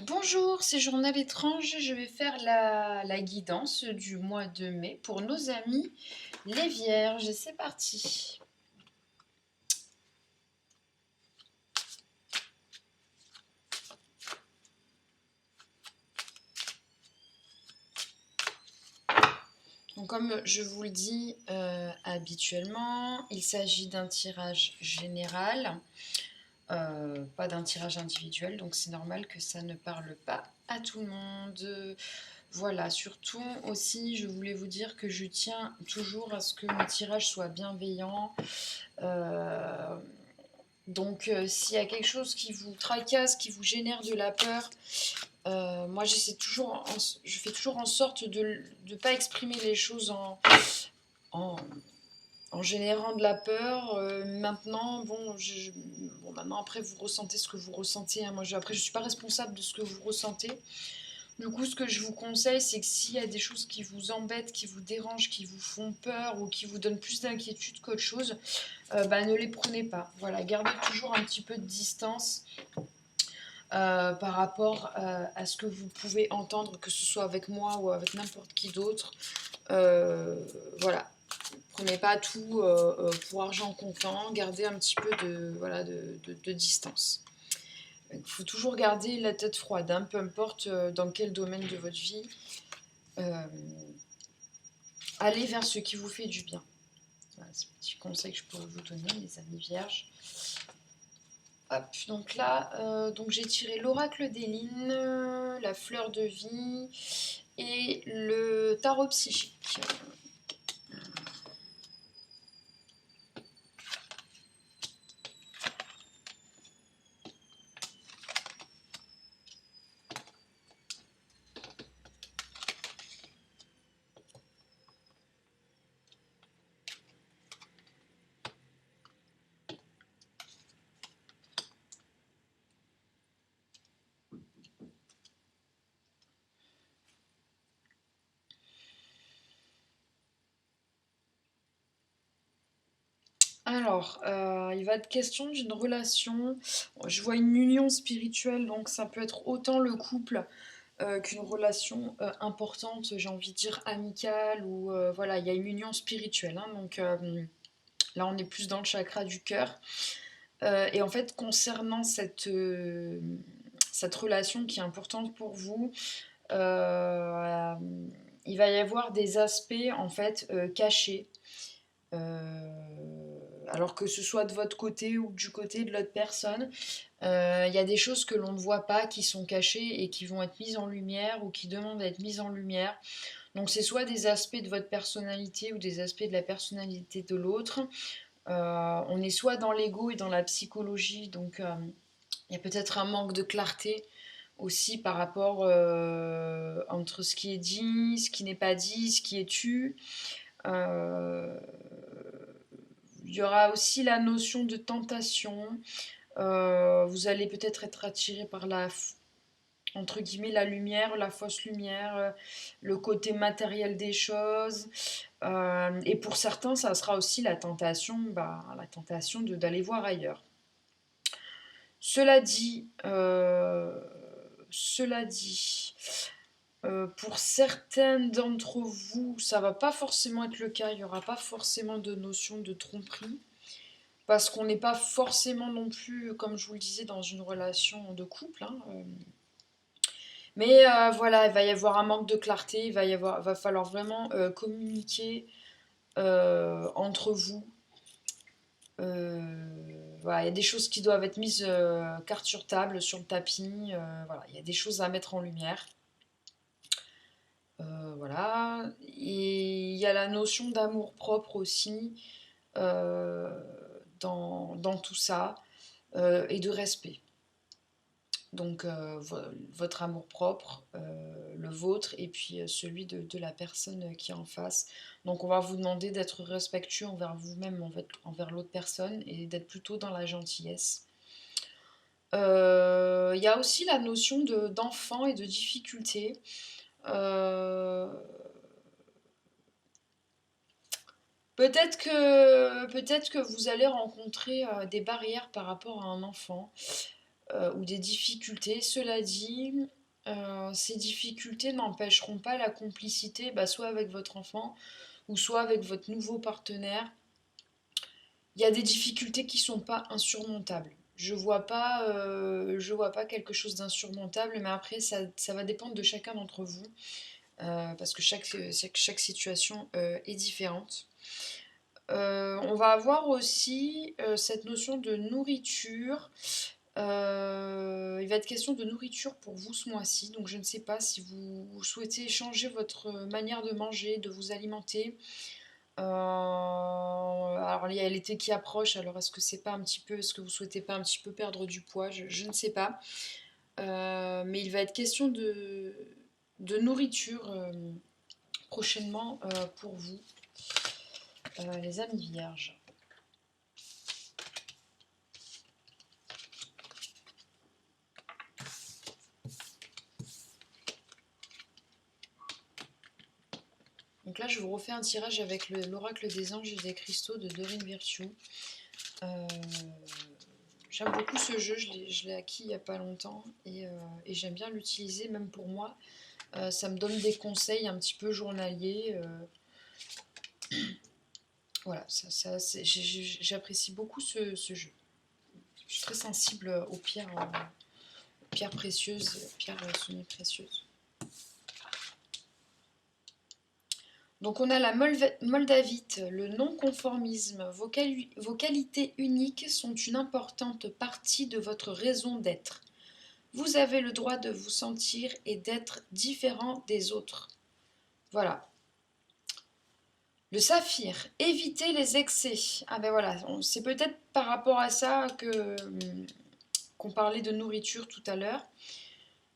Bonjour, c'est Journal étrange. Je vais faire la guidance du mois de mai pour nos amis les vierges. C'est parti. Donc, comme je vous le dis habituellement, il s'agit d'un tirage général, pas d'un tirage individuel. Donc c'est normal que ça ne parle pas à tout le monde. Voilà, surtout aussi, je voulais vous dire que je tiens toujours à ce que mes tirages soient bienveillants. Euh, donc, s'il y a quelque chose qui vous tracasse, qui vous génère de la peur, moi je fais toujours en sorte de ne pas exprimer les choses en, en générant de la peur. Maintenant, maintenant après vous ressentez ce que vous ressentez, hein. Après je suis pas responsable de ce que vous ressentez. Du coup, ce que je vous conseille, c'est que s'il y a des choses qui vous embêtent, qui vous dérangent, qui vous font peur ou qui vous donnent plus d'inquiétude qu'autre chose, ne les prenez pas. Voilà, gardez toujours un petit peu de distance par rapport à ce que vous pouvez entendre, que ce soit avec moi ou avec n'importe qui d'autre. Voilà, prenez pas tout pour argent comptant, gardez un petit peu de distance. Il faut toujours garder la tête froide, hein, peu importe dans quel domaine de votre vie. Euh, Allez vers ce qui vous fait du bien. Voilà, c'est un petit conseil que je pourrais vous donner, les amis vierges. Hop, donc là, j'ai tiré l'oracle d'Éline, la fleur de vie et le tarot psychique. Alors, il va être question d'une relation. Je vois une union spirituelle, donc ça peut être autant le couple qu'une relation importante, j'ai envie de dire amicale, ou voilà, il y a une union spirituelle, hein. Là, on est plus dans le chakra du cœur. Et en fait, concernant cette relation qui est importante pour vous, euh, il va y avoir des aspects en fait cachés. Alors que ce soit de votre côté ou du côté de l'autre personne, il y a des choses que l'on ne voit pas, qui sont cachées et qui vont être mises en lumière ou qui demandent d'être mises en lumière. Donc c'est soit des aspects de votre personnalité ou des aspects de la personnalité de l'autre. On est soit dans l'ego et dans la psychologie, donc il y a peut-être un manque de clarté aussi par rapport entre ce qui est dit, ce qui n'est pas dit, ce qui est tu. Euh, il y aura aussi la notion de tentation. Vous allez peut-être être attiré par entre guillemets, la lumière, la fausse lumière, le côté matériel des choses. Et pour certains, ça sera aussi la tentation d'aller voir ailleurs. Cela dit, cela dit, pour certaines d'entre vous, ça va pas forcément être le cas. Il n'y aura pas forcément de notion de tromperie. Parce qu'on n'est pas forcément non plus, comme je vous le disais, dans une relation de couple, hein. Mais voilà, il va y avoir un manque de clarté, va falloir vraiment communiquer entre vous. Voilà, il y a des choses qui doivent être mises carte sur table, sur le tapis. Voilà, il y a des choses à mettre en lumière. Voilà. Et il y a la notion d'amour propre aussi euh, dans tout ça et de respect. Donc votre amour propre, le vôtre et puis celui de la personne qui est en face. Donc on va vous demander d'être respectueux envers vous-même, envers l'autre personne et d'être plutôt dans la gentillesse. Il y a aussi la notion d'enfant et de difficulté. Euh, peut-être que vous allez rencontrer des barrières par rapport à un enfant. ou des difficultés. Cela dit, ces difficultés n'empêcheront pas la complicité, soit avec votre enfant ou soit avec votre nouveau partenaire. Il y a des difficultés qui ne sont pas insurmontables. Je vois pas quelque chose d'insurmontable, mais après, ça va dépendre de chacun d'entre vous, parce que chaque situation est différente. On va avoir aussi cette notion de nourriture. Il va être question de nourriture pour vous ce mois-ci, donc je ne sais pas si vous souhaitez changer votre manière de manger, de vous alimenter. Alors il y a l'été qui approche, alors est-ce que vous souhaitez pas un petit peu perdre du poids, je ne sais pas. Mais il va être question de nourriture prochainement pour vous, les amis vierges. Donc là, je vous refais un tirage avec l'oracle des anges et des cristaux de Dorine Virtue. J'aime beaucoup ce jeu, je l'ai acquis il n'y a pas longtemps et j'aime bien l'utiliser, même pour moi. Ça me donne des conseils un petit peu journaliers. Voilà, j'apprécie beaucoup ce jeu. Je suis très sensible aux pierres précieuses, pierres semi-précieuses. Donc on a la moldavite, le non-conformisme. Vos qualités uniques sont une importante partie de votre raison d'être. Vous avez le droit de vous sentir et d'être différent des autres. Voilà. Le saphir, évitez les excès. Ah ben voilà, c'est peut-être par rapport à ça qu'on parlait de nourriture tout à l'heure.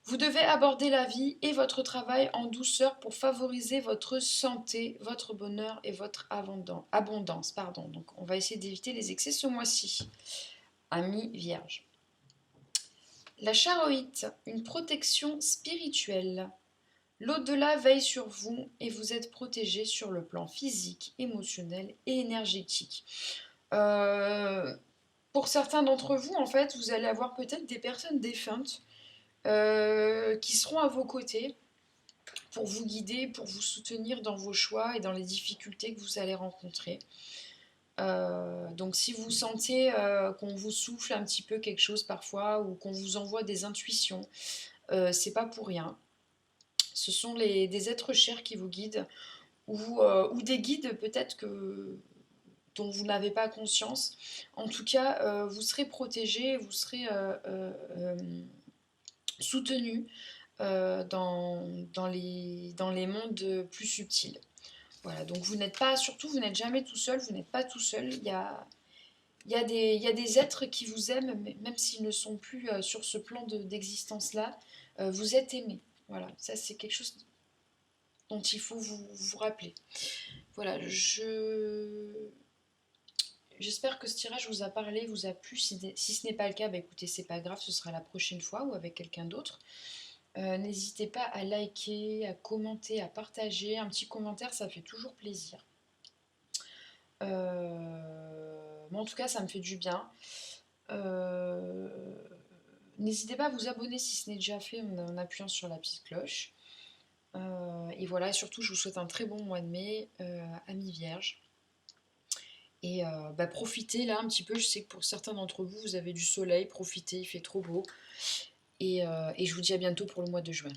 Vous devez aborder la vie et votre travail en douceur pour favoriser votre santé, votre bonheur et votre abondance. Donc on va essayer d'éviter les excès ce mois-ci. Amis vierges. La charoïte, une protection spirituelle. L'au-delà veille sur vous et vous êtes protégé sur le plan physique, émotionnel et énergétique. Pour certains d'entre vous, en fait, vous allez avoir peut-être des personnes défuntes qui seront à vos côtés pour vous guider, pour vous soutenir dans vos choix et dans les difficultés que vous allez rencontrer. Donc si vous sentez qu'on vous souffle un petit peu quelque chose parfois ou qu'on vous envoie des intuitions, c'est pas pour rien. Ce sont des êtres chers qui vous guident ou des guides peut-être dont vous n'avez pas conscience. En tout cas, vous serez protégé, vous serez soutenu dans les mondes plus subtils. Voilà, donc vous n'êtes jamais tout seul, vous n'êtes pas tout seul. Il y a des êtres qui vous aiment, même s'ils ne sont plus sur ce plan d'existence-là. Vous êtes aimé. Voilà, ça c'est quelque chose dont il faut vous rappeler. Voilà, j'espère que ce tirage vous a parlé, vous a plu. Si ce n'est pas le cas, écoutez, c'est pas grave, ce sera la prochaine fois ou avec quelqu'un d'autre. N'hésitez pas à liker, à commenter, à partager. Un petit commentaire, ça fait toujours plaisir. Moi, en tout cas, ça me fait du bien. N'hésitez pas à vous abonner si ce n'est déjà fait en appuyant sur la petite cloche. Et voilà, surtout, je vous souhaite un très bon mois de mai, amis vierges. Et profitez là un petit peu. Je sais que pour certains d'entre vous, vous avez du soleil. Profitez, il fait trop beau. Et je vous dis à bientôt pour le mois de juin.